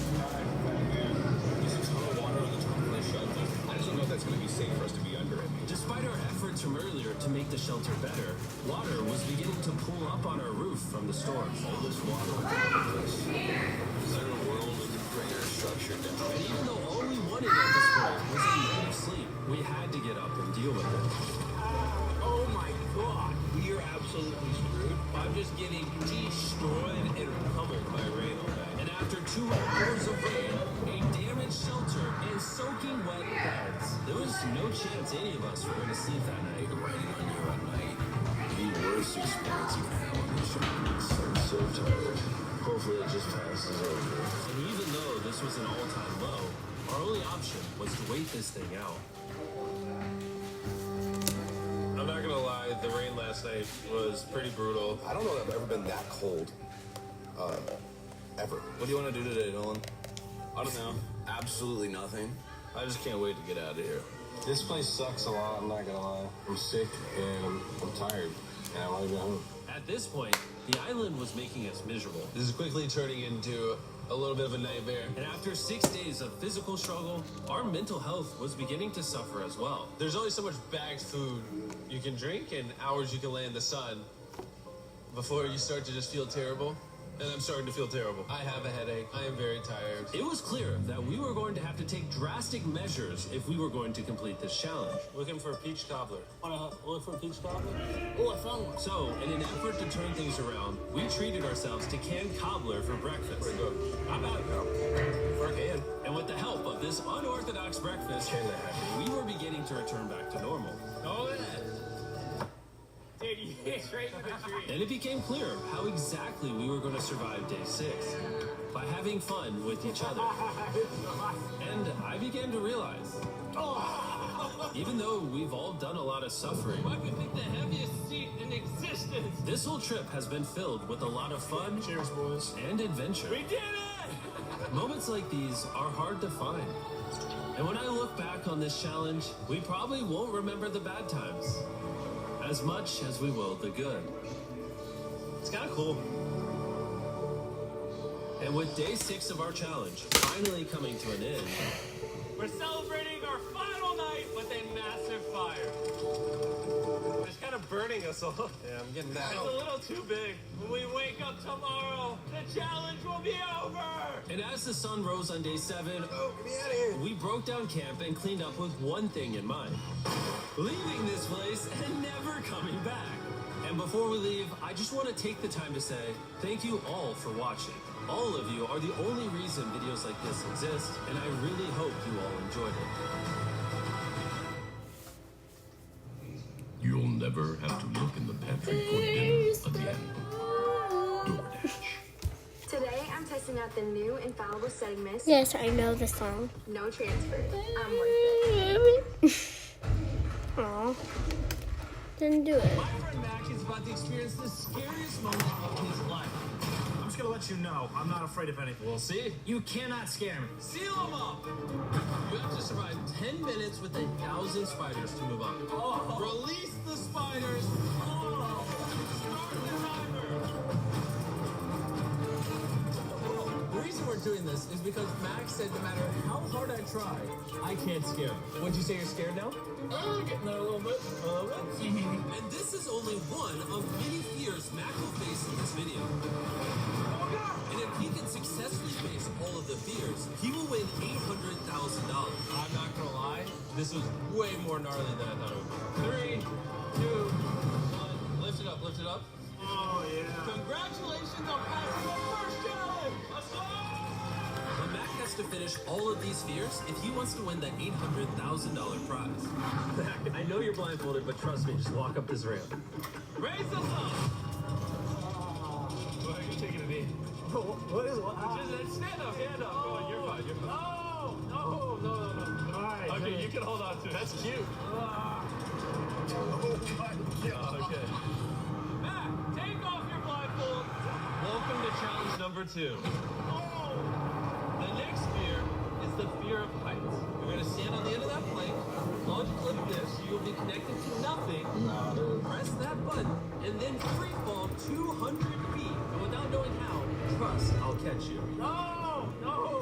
[SPEAKER 5] There's a ton of water on the top of the shelter. I just don't know if that's going to be safe for us to be under it.
[SPEAKER 2] Despite our efforts from earlier to make the shelter better, water was beginning to pool up on our roof from the storm.
[SPEAKER 5] All this water on top of us. Is there a world of greater structure down
[SPEAKER 2] And even though all we wanted at this point was a night of sleep, we had to get up and deal with it.
[SPEAKER 3] Oh my God.
[SPEAKER 2] We are absolutely screwed. I'm just getting destroyed and pummeled by rain all night. And after 2 hours of rain, a damaged shelter, and soaking wet beds, there was no chance any of us were going to sleep that night.
[SPEAKER 5] Riding on you at night. The worst experience you've had on this trip. I'm so tired. Hopefully it just passes over.
[SPEAKER 2] And even though this was an all-time low, our only option was to wait this thing out.
[SPEAKER 3] I'm not gonna lie, the rain last night was pretty brutal.
[SPEAKER 5] I don't know that I've ever been that cold. Ever.
[SPEAKER 3] What do you want to do today, Nolan?
[SPEAKER 5] I don't know. Absolutely nothing.
[SPEAKER 3] I just can't wait to get out of here. This place sucks a lot, I'm not gonna lie. I'm sick and I'm tired, and I want to go home.
[SPEAKER 2] At this point, the island was making us miserable.
[SPEAKER 3] This is quickly turning into
[SPEAKER 2] a little bit of a nightmare. And after 6 days of physical struggle, our mental health was beginning to suffer as well. There's only so much bagged food you can drink and hours you can lay in the sun before you start to just feel terrible. And I'm starting to feel terrible. I have a headache. I am very tired. It was clear that we were going to have to take drastic measures if we were going to complete this challenge. Looking for a peach cobbler. Wanna look for a peach cobbler? Oh, I found one. So, in an effort to turn things around, we treated ourselves to canned cobbler for breakfast. Pretty good. How about you? For a can. And with the help of this unorthodox breakfast, we were beginning to return back to normal. Oh, yeah. And it became clear how exactly we were going to survive day 6 by having fun with each other. And I began to realize, even though we've all done a lot of suffering, why we pick the heaviest seat in existence? This whole trip has been filled with a lot of fun, cheers, boys, and adventure. We did it! Moments like these are hard to find. And when I look back on this challenge, we probably won't remember the bad times as much as we will the good. It's kind of cool. And with day 6 of our challenge finally coming to an end, we're celebrating our final night with a massive fire. It's kind of burning us all. Yeah, I'm getting that. It's a little too big. When we wake up tomorrow, the challenge will be over. And as the sun rose on day 7, get me out of here. We broke down camp and cleaned up with one thing in mind: leaving this place and never coming back. And before we leave, I just want to take the time to say thank you all for watching. All of you are the only reason videos like this exist, and I really hope you all enjoyed it.
[SPEAKER 13] You'll never have to look in the pantry for dinner again. DoorDash.
[SPEAKER 14] Today, I'm testing out the new infallible setting mist.
[SPEAKER 1] Yes, I know the song.
[SPEAKER 14] No transfer. I'm worth it.
[SPEAKER 1] Aw. Didn't do it.
[SPEAKER 10] My friend Max is about to experience the scariest moment of his life.
[SPEAKER 3] I'm just gonna let you know, I'm not afraid of anything.
[SPEAKER 2] We'll see.
[SPEAKER 3] You cannot scare me.
[SPEAKER 2] Seal them up! You have to survive 10 minutes with 1,000 spiders to move on. Oh. Release the spiders! Oh. Start the timer! The reason we're doing this is because Max said no matter how hard I try, I can't scare him. Would you say you're scared now? Getting there a little bit. And this is only one of many fears Mac will face in this video. And if he can successfully face all of the fears, he will win $800,000. I'm not gonna lie, this was way more gnarly than I thought it would be. 3, 2, 1, lift it up, lift it up.
[SPEAKER 3] Oh, yeah.
[SPEAKER 2] Congratulations on passing the first challenge! Let's go! But Mac has to finish all of these fears if he wants to win that $800,000 prize. Mac, I know you're blindfolded, but trust me, just walk up this ramp. Raise us up! Well, you're taking a knee.
[SPEAKER 3] What is what?
[SPEAKER 2] Just stand up, stand up. Go on, you're fine, you're fine. No.
[SPEAKER 3] All right.
[SPEAKER 2] Okay, you can hold on to it. That's cute.
[SPEAKER 3] Oh my God.
[SPEAKER 2] Okay. Mac, take off your blindfold. Welcome to challenge number 2. The next fear is the fear of heights. You're gonna stand on the end of that plank, unclip this, you'll be connected to nothing. Press that button, and then free fall 200 feet. And without knowing how, trust, I'll catch you.
[SPEAKER 3] No.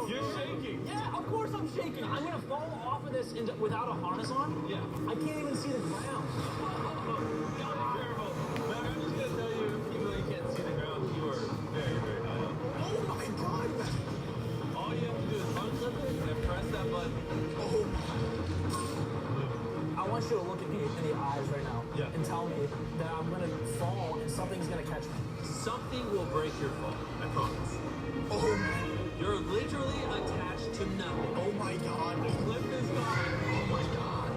[SPEAKER 2] You're shaking.
[SPEAKER 3] Yeah, of course I'm shaking. I'm gonna fall off of this without a harness on?
[SPEAKER 2] Yeah.
[SPEAKER 3] I can't even see the ground.
[SPEAKER 2] Careful. Mac, I'm just gonna tell you, even though you can't see the ground, you are very, very high up.
[SPEAKER 3] Oh my God, man.
[SPEAKER 2] All you have to do is unclip it and press that button.
[SPEAKER 3] I want you to look at me in the eyes right now
[SPEAKER 2] and
[SPEAKER 3] tell me that I'm gonna fall and something's gonna catch me.
[SPEAKER 2] Something will break your fall. I promise. You're literally attached to nothing.
[SPEAKER 3] Oh my God.
[SPEAKER 2] The clip is gone. Oh my God.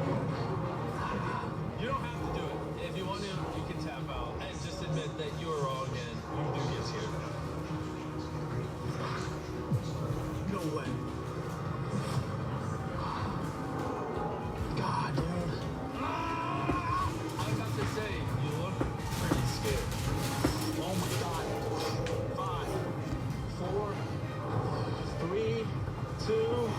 [SPEAKER 2] You don't have to do it. If you want to, you can tap out and just admit that you were wrong and you do get scared.
[SPEAKER 3] No way. God, dude.
[SPEAKER 2] I have to say, you look pretty scared.
[SPEAKER 3] Oh my God. 5, 4, 3, 2.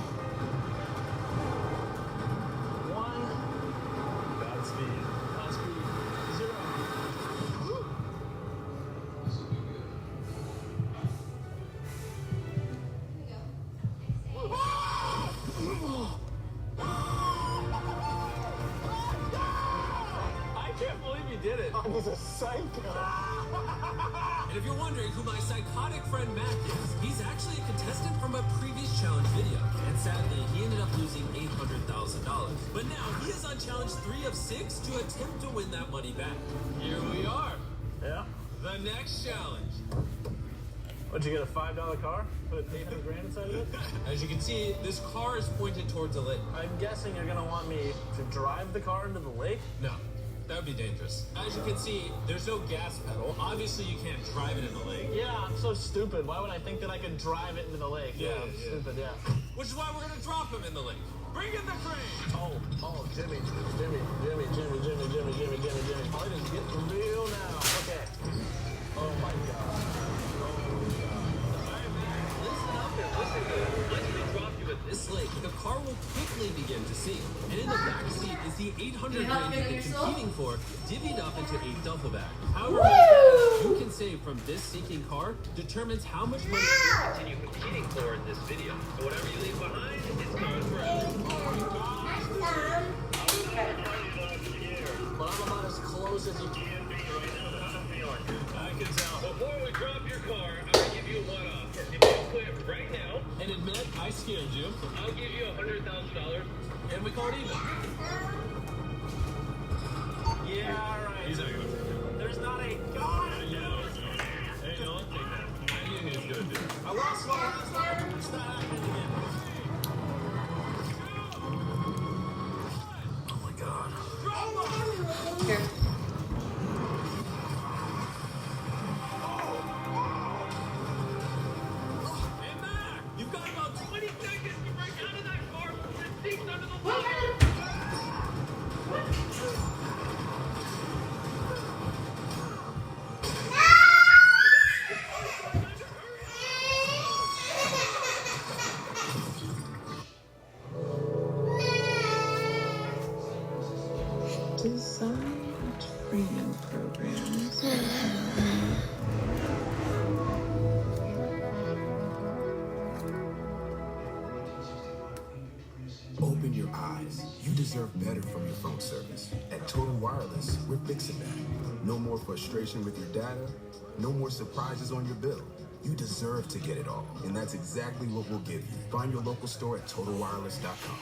[SPEAKER 3] get it.
[SPEAKER 4] I'm just a psycho.
[SPEAKER 10] And if you're wondering who my psychotic friend Mac is, he's actually a contestant from a previous challenge video. And sadly, he ended up losing $800,000. But now he is on challenge 3 of 6 to attempt to win that money back. Here we are.
[SPEAKER 3] Yeah.
[SPEAKER 10] The next challenge.
[SPEAKER 3] What'd you get, a $5 car? Put $800,000 inside of it?
[SPEAKER 10] As you can see, this car is pointed towards the lake.
[SPEAKER 3] I'm guessing you're gonna want me to drive the car into the lake?
[SPEAKER 10] No, that would be dangerous. As you can see, there's no gas pedal. Obviously, you can't drive it in the lake.
[SPEAKER 3] Yeah, I'm so stupid. Why would I think that I could drive it into the lake?
[SPEAKER 10] Yeah,
[SPEAKER 3] Stupid, yeah.
[SPEAKER 10] Which is why we're gonna drop him in the lake. Bring in the crane!
[SPEAKER 3] Oh, Jimmy. Part is getting real now. Okay. Oh my God.
[SPEAKER 10] Listen here. Once we drop you at this lake, the car will quickly begin to sink. And in the back seat is the $800,000 you've been competing for, divvied up into 8 duffel bags. However much you can save from this sinking car determines how much money you can continue competing for in this video. So whatever you leave behind, it's gone forever.
[SPEAKER 3] But I'm about as close as you can be right now. How's it feeling?
[SPEAKER 10] I can tell. Before we drop your car, I'm going to give you a one-off. If you quit right now and admit I scared you, I'll give you $100,000 and we call it even.
[SPEAKER 3] Yeah, all right.
[SPEAKER 10] He's not going to.
[SPEAKER 3] There's not a God.
[SPEAKER 10] Hey, don't take that. I knew he was going to do it.
[SPEAKER 3] I lost one last time. It's not happening again.
[SPEAKER 5] Oh my God.
[SPEAKER 6] Here.
[SPEAKER 10] Hey, Mac! You've got about 20 seconds to break out of that car and sink under the water!
[SPEAKER 12] Designed training programs.
[SPEAKER 5] Open your eyes. You deserve better from your phone service. At Total Wireless, we're fixing that. No more frustration with your data. No more surprises on your bill. You deserve to get it all. And that's exactly what we'll give you. Find your local store at TotalWireless.com.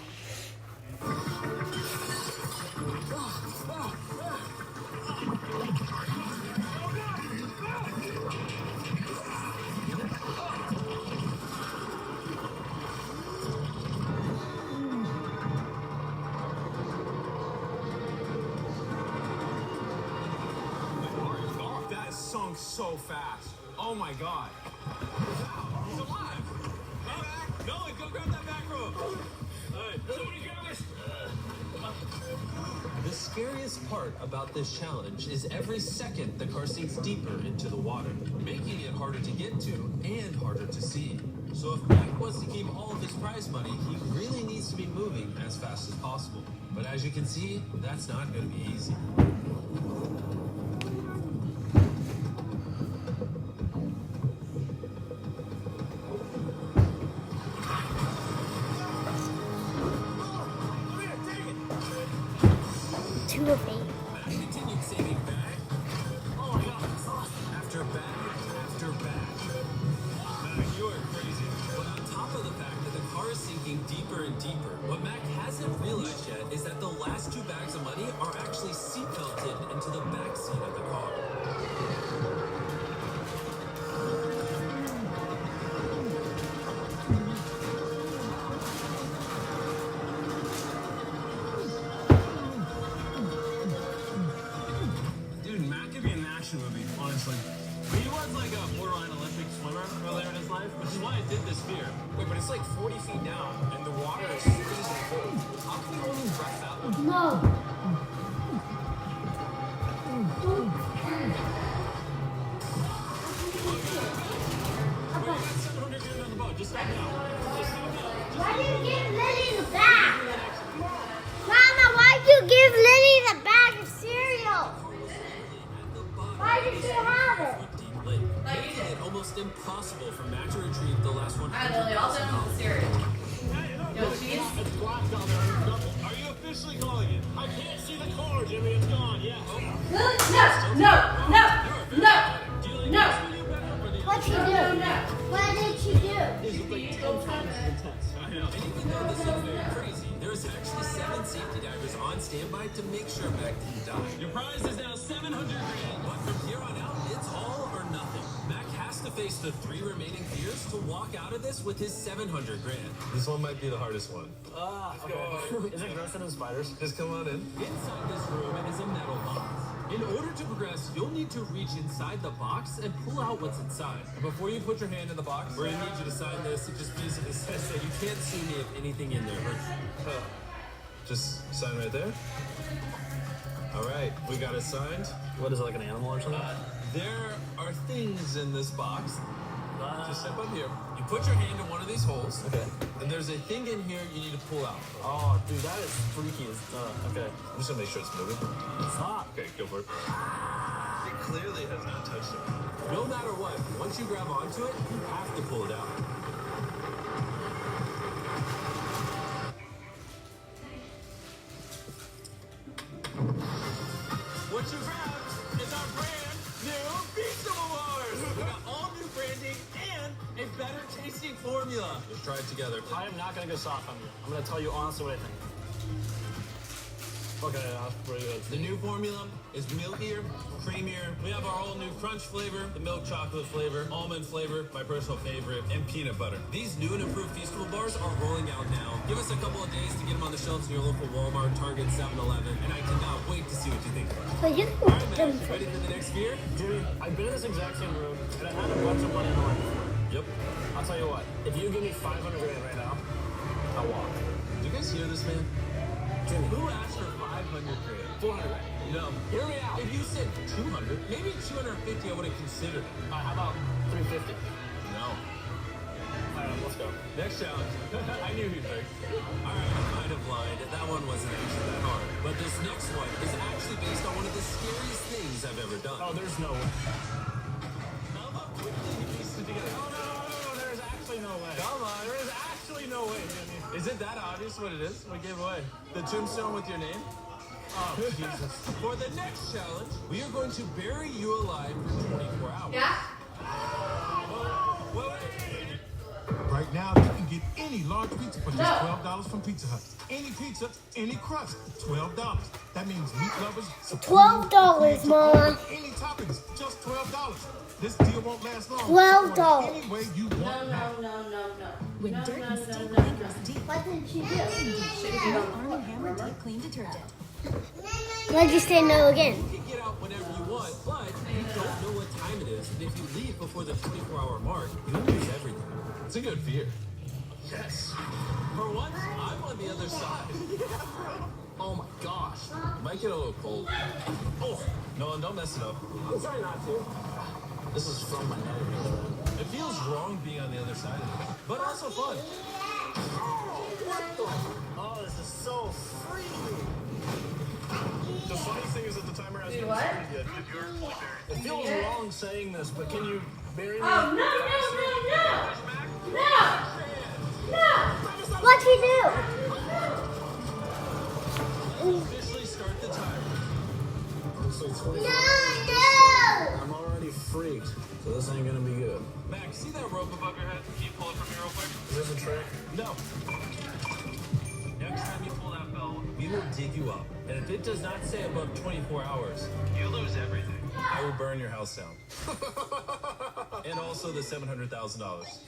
[SPEAKER 3] That sunk so fast. Oh my God.
[SPEAKER 10] He's alive! Huh? Nolan, go grab that back rope! Alright, somebody grab us! The scariest part about this challenge is every second the car sinks deeper into the water, making it harder to get to and harder to see. So if Mac wants to keep all of his prize money, he really needs to be moving as fast as possible. But as you can see, that's not going to be easy.
[SPEAKER 1] Two of eight.
[SPEAKER 10] Mac continued saving bag. Oh my God. After bag after bag. Mac, you are crazy. But on top of the fact that the car is sinking deeper and deeper, what Mac hasn't realized yet is that the last 2 bags of money are actually seatbelted into the back seat of the car.
[SPEAKER 3] Dude, Matt could be in an action movie, honestly. He was like a borderline Olympic swimmer earlier in his life, which is why I did this fear.
[SPEAKER 2] Wait, but it's like 40 feet down, and the water is freezing cold. How can you only breath that one?
[SPEAKER 1] No. Why do you give Lily the bag? Mama, why do you give Lily the bag of cereal? Why did you have it?
[SPEAKER 10] Making it almost impossible for Mac to retrieve the last one.
[SPEAKER 6] Alright, Lily, all done with the cereal. No cheese?
[SPEAKER 3] It's black down there. Are you a fish officially calling it. I can't see the car, Jimmy. It's gone. Yeah.
[SPEAKER 6] No.
[SPEAKER 1] What'd you do? What did you do?
[SPEAKER 3] This is like 10 times as intense. I know.
[SPEAKER 10] And even though this is very crazy, there's actually 7 safety divers on standby to make sure Mac didn't die.
[SPEAKER 2] Your prize is now 700 grand.
[SPEAKER 10] But from here on out, it's all or nothing. Mac has to face the 3 remaining fears to walk out of this with his 700 grand.
[SPEAKER 2] This one might be the hardest one.
[SPEAKER 3] Is it grosser than spiders?
[SPEAKER 2] Just come on in.
[SPEAKER 10] Inside this room is a metal box. In order to progress, you'll need to reach inside the box and pull out what's inside.
[SPEAKER 2] Before you put your hand in the box, we're gonna need you to sign this. It just basically says that
[SPEAKER 10] You can't see me if anything in there hurts you.
[SPEAKER 2] just sign right there. All right, we got it signed.
[SPEAKER 3] What is it, like an animal or something?
[SPEAKER 2] There are things in this box. Just step up here.
[SPEAKER 10] You put your hand in one of these holes,
[SPEAKER 3] Okay.
[SPEAKER 2] And there's a thing in here you need to pull out.
[SPEAKER 3] Oh, dude, that is freaky as okay.
[SPEAKER 2] I'm just gonna make sure it's moving.
[SPEAKER 3] Stop.
[SPEAKER 2] Okay, go for it. It clearly has not touched it.
[SPEAKER 10] no matter what, once you grab onto it, you have to pull it out.
[SPEAKER 2] What you grabbed is our brand new Pizza Wars.
[SPEAKER 10] We got all new branding and a better tasting formula.
[SPEAKER 2] Let's try it together.
[SPEAKER 3] I am not gonna go soft on you. I'm gonna tell you honestly what I think. Okay, that's pretty good.
[SPEAKER 10] The new formula is milkier, creamier. We have our all new crunch flavor, the milk chocolate flavor, almond flavor, my personal favorite,
[SPEAKER 2] And peanut butter.
[SPEAKER 10] These new and improved Feastable bars are rolling out now. Give us a couple of days to get them on the shelves in your local Walmart, Target, 7-Eleven, and I cannot wait to see what you think of them.
[SPEAKER 1] So you
[SPEAKER 10] All right,
[SPEAKER 1] can
[SPEAKER 10] man, ready for the next fear?
[SPEAKER 3] Jimmy, I've been in this exact same room, and I had a bunch of money in the line.
[SPEAKER 2] Yep.
[SPEAKER 3] I'll tell you what, if you give me 500 grand right now, I'll walk.
[SPEAKER 2] Do you guys hear this, man?
[SPEAKER 3] Jimmy,
[SPEAKER 10] Who asked for 500 grand?
[SPEAKER 3] 400 grand.
[SPEAKER 10] No.
[SPEAKER 3] Hear me out.
[SPEAKER 10] If you said 200, maybe 250, I would have considered it.
[SPEAKER 3] How about 350?
[SPEAKER 2] No.
[SPEAKER 3] All right, let's go.
[SPEAKER 2] Next challenge. I knew you'd pick.
[SPEAKER 10] All right, I might have lied. That one wasn't actually that hard. But this next one is actually based on one of the scariest things I've ever done.
[SPEAKER 3] Oh, there's no way.
[SPEAKER 10] How about quickly you piece it together?
[SPEAKER 3] No, there's actually no way.
[SPEAKER 2] Come on.
[SPEAKER 3] There is actually no way, Jimmy.
[SPEAKER 2] Is it that obvious what it is? What gave away? The tombstone with your name?
[SPEAKER 3] Oh, Jesus.
[SPEAKER 10] For the next challenge, we are going to bury you alive for 24 hours.
[SPEAKER 6] Yeah?
[SPEAKER 10] Wait.
[SPEAKER 13] Right now, you can get any large pizza for just $12 from Pizza Hut. Any pizza, any crust, $12. That means meat lovers.
[SPEAKER 1] $12, Mama.
[SPEAKER 13] Any toppings, just $12. This deal won't last long.
[SPEAKER 1] $12.
[SPEAKER 13] Any way you want.
[SPEAKER 6] No.
[SPEAKER 8] With
[SPEAKER 6] No,
[SPEAKER 8] dirt
[SPEAKER 6] no,
[SPEAKER 8] and
[SPEAKER 6] no,
[SPEAKER 8] stink
[SPEAKER 6] no,
[SPEAKER 8] makers deep
[SPEAKER 1] What did you do?
[SPEAKER 8] with Arm & Hammer Deep Clean Detergent.
[SPEAKER 1] Why'd you say no again?
[SPEAKER 10] You can get out whenever you want, but you don't know what time it is. And if you leave before the 24-hour mark, you'll lose everything.
[SPEAKER 2] It's a good fear.
[SPEAKER 10] Yes. For once, I'm on the other side.
[SPEAKER 2] Oh my gosh. Might get a little cold. Oh, no, don't mess it up.
[SPEAKER 3] I'm trying not to.
[SPEAKER 2] This is from my nose. It feels wrong being on the other side of it, but also fun.
[SPEAKER 3] Oh, this is so freaky. The funny thing is that the timer hasn't
[SPEAKER 6] Dude,
[SPEAKER 3] even
[SPEAKER 6] what?
[SPEAKER 3] started yet. It feels wrong saying this, but can you bury me?
[SPEAKER 6] Oh, no.
[SPEAKER 1] What'd you do?
[SPEAKER 10] Officially start the timer.
[SPEAKER 3] So 24
[SPEAKER 1] No!
[SPEAKER 3] I'm already freaked, so this ain't gonna be good.
[SPEAKER 10] Max, see that rope above your head? Can you pull it from here real quick?
[SPEAKER 3] Is this a trick?
[SPEAKER 10] No. Next time you pull that bell, we will dig you up. And if it does not say above 24 hours, you lose everything.
[SPEAKER 2] I will burn your house down. And also the $700,000.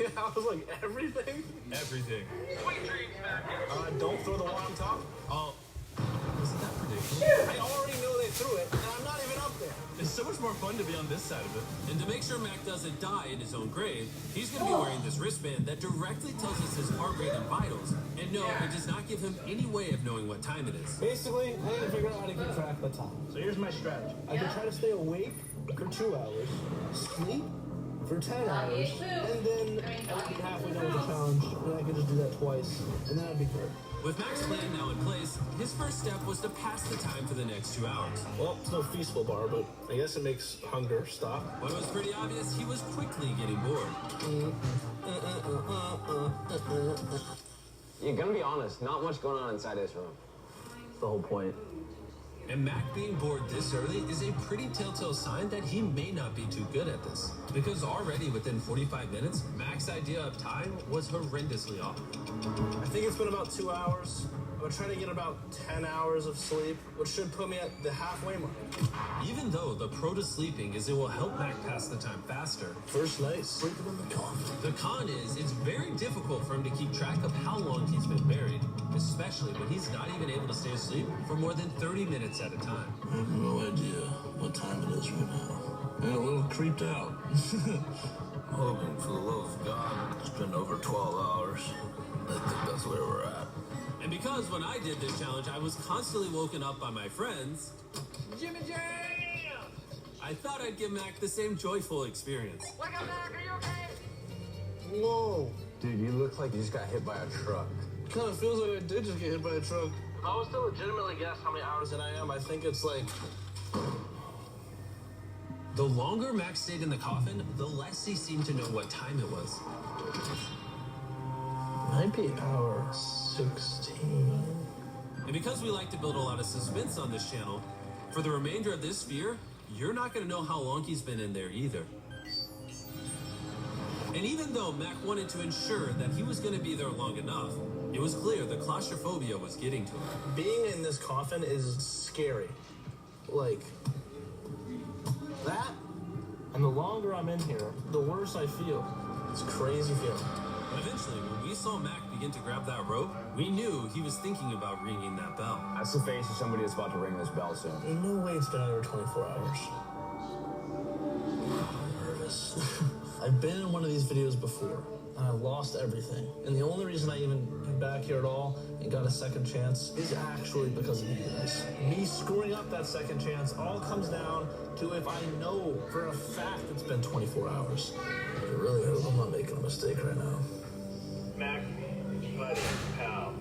[SPEAKER 3] Yeah, I was like, everything?
[SPEAKER 2] Everything.
[SPEAKER 3] Don't throw the walkie-talkie.
[SPEAKER 2] Oh, isn't that ridiculous?
[SPEAKER 3] I already know they threw it, and I'm not even up there.
[SPEAKER 2] It's so much more fun to be on this side of it.
[SPEAKER 10] And to make sure Mac doesn't die in his own grave, he's going to be wearing this wristband that directly tells us his heart rate and vitals. And no, it does not give him any way of knowing what time it is.
[SPEAKER 3] Basically, I need to figure out how to keep track of the time. So here's my strategy. I can try to stay awake for 2 hours, sleep for 10 hours, and then I'd be halfway done with the challenge, and I could just do that twice, and then I'd be good.
[SPEAKER 10] With Mac's plan now in place, his first step was to pass the time for the next 2 hours.
[SPEAKER 3] Well, it's no Feastable bar, but I guess it makes hunger stop.
[SPEAKER 10] When it was pretty obvious, he was quickly getting bored.
[SPEAKER 15] You're gonna be honest, not much going on inside this room.
[SPEAKER 3] the whole point.
[SPEAKER 2] And Mac being bored this early is a pretty telltale sign that he may not be too good at this. Because already within 45 minutes, Mac's idea of time was horrendously off.
[SPEAKER 3] I think it's been about 2 hours. I'm trying to get about 10 hours of sleep, which should put me at the halfway mark.
[SPEAKER 2] Even though the pro to sleeping is it will help Mac pass the time faster,
[SPEAKER 3] First night, sleeping in the coffin.
[SPEAKER 2] the con is it's very difficult for him to keep track of how long he's been buried, especially when he's not even able to stay asleep for more than 30 minutes at a time.
[SPEAKER 3] I have no idea what time it is right now. I'm a little creeped out. I'm hoping for the love of God, it's been over 12 hours. I think that's where we're at.
[SPEAKER 2] And because when I did this challenge, I was constantly woken up by my friends, Jimmy Jam! I thought I'd give Mac the same joyful experience.
[SPEAKER 3] Wake up, Mac, are you okay? Whoa.
[SPEAKER 9] Dude, you look like you just got hit by a truck.
[SPEAKER 3] Kind of feels like I did just get hit by a truck. If I was to legitimately guess how many hours in I am, I think it's like...
[SPEAKER 2] The longer Mac stayed in the coffin, the less he seemed to know what time it was.
[SPEAKER 3] Might be hour 16.
[SPEAKER 2] And because we like to build a lot of suspense on this channel, for the remainder of this sphere, you're not going to know how long he's been in there either. And even though Mac wanted to ensure that he was going to be there long enough, it was clear the claustrophobia was getting to him.
[SPEAKER 3] Being in this coffin is scary. Like, that, and the longer I'm in here, the worse I feel. It's a crazy feeling.
[SPEAKER 2] But eventually, when we saw Mac begin to grab that rope, we knew he was thinking about ringing that bell.
[SPEAKER 9] That's the face of somebody that's about to ring this bell soon.
[SPEAKER 3] There's no way it's been over 24 hours. I'm nervous. I've been in one of these videos before, and I lost everything. And the only reason I even came back here at all and got a second chance is actually because of you guys. Me screwing up that second chance all comes down to if I know for a fact it's been 24 hours. I really hope I'm not making a mistake right now.
[SPEAKER 10] Mac, buddy, pal,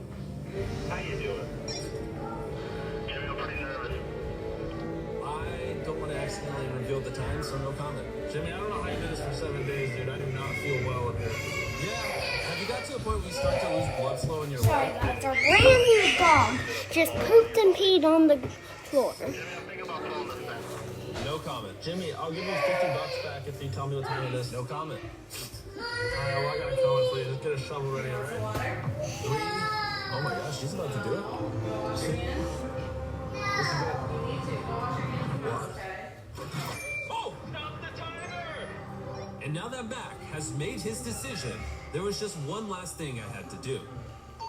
[SPEAKER 10] how you doing?
[SPEAKER 3] I'm pretty nervous.
[SPEAKER 2] I don't want to accidentally reveal the time, so no comment.
[SPEAKER 3] Jimmy, I don't know how you did this for 7 days, dude. I do not feel well up here.
[SPEAKER 2] Yeah, have you got to a point where you start to lose blood flow in your
[SPEAKER 1] Sorry
[SPEAKER 2] leg?
[SPEAKER 1] guys, our brand new dog just pooped and peed on the floor.
[SPEAKER 2] No comment.
[SPEAKER 3] Jimmy, I'll give you $50 back if you tell me what time it is.
[SPEAKER 2] No comment.
[SPEAKER 3] Alright, well, I got a comment for you. Just get a shovel ready, alright?
[SPEAKER 2] 3. Oh my gosh, she's about to do it.
[SPEAKER 3] This is it.
[SPEAKER 2] Oh! Stop the timer! And now that Mac has made his decision, there was just one last thing I had to do.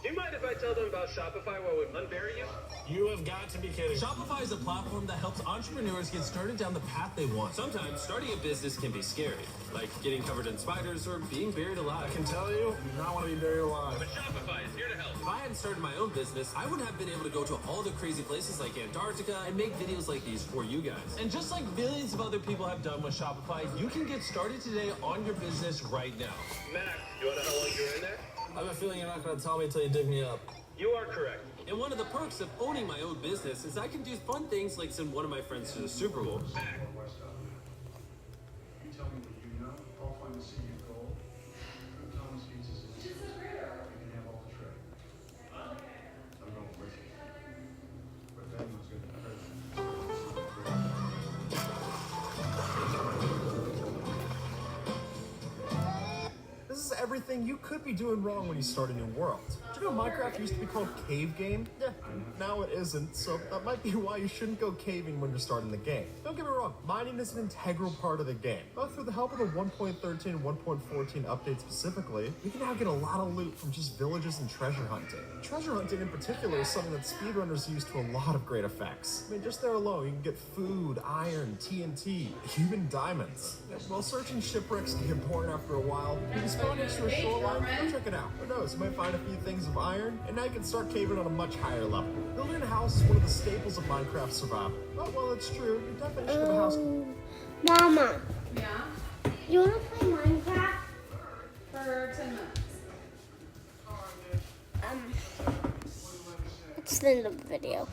[SPEAKER 10] Do you mind if I tell them about Shopify while we unbury you?
[SPEAKER 3] You have got to be kidding.
[SPEAKER 2] Shopify is a platform that helps entrepreneurs get started down the path they want. Sometimes starting a business can be scary, like getting covered in spiders or being buried alive.
[SPEAKER 3] I can tell you, you do not want to be buried alive.
[SPEAKER 10] But Shopify is here to help.
[SPEAKER 2] If I hadn't started my own business, I wouldn't have been able to go to all the crazy places like Antarctica and make videos like these for you guys. And just like millions of other people have done with Shopify, you can get started today on your business right now.
[SPEAKER 10] Mac, you want to know how long you're in there?
[SPEAKER 3] I have a feeling you're not going to tell me until you dig me up.
[SPEAKER 10] You are correct.
[SPEAKER 2] And one of the perks of owning my own business is I can do fun things like send one of my friends to the Super Bowl.
[SPEAKER 10] Mac.
[SPEAKER 7] You tell me what you know, I'll find the secret gold. Thomas Gates is you can have all the trade. I'm going with you. But Ben was going to hurt you.
[SPEAKER 15] This is everything you could be doing wrong when you start a new world. Did you know Minecraft used to be called Cave Game? Yeah, now it isn't, so that might be why you shouldn't go caving when you're starting the game. Don't get me wrong, mining is an integral part of the game. But through the help of the 1.13 and 1.14 update specifically, you can now get a lot of loot from just villages and treasure hunting. Treasure hunting in particular is something that speedrunners use to a lot of great effects. I mean, just there alone, you can get food, iron, TNT, even diamonds. And while searching shipwrecks can get boring after a while, you can spawn next to a shoreline, go check it out. Who knows, you might find a few things of iron, and now you can start caving on a much higher level. Building a house is one of the staples of Minecraft survival. But while it's true, your definition of a house...
[SPEAKER 1] Mama.
[SPEAKER 6] Yeah?
[SPEAKER 1] You want to play Minecraft?
[SPEAKER 6] For 10 minutes.
[SPEAKER 1] It's the end of the video.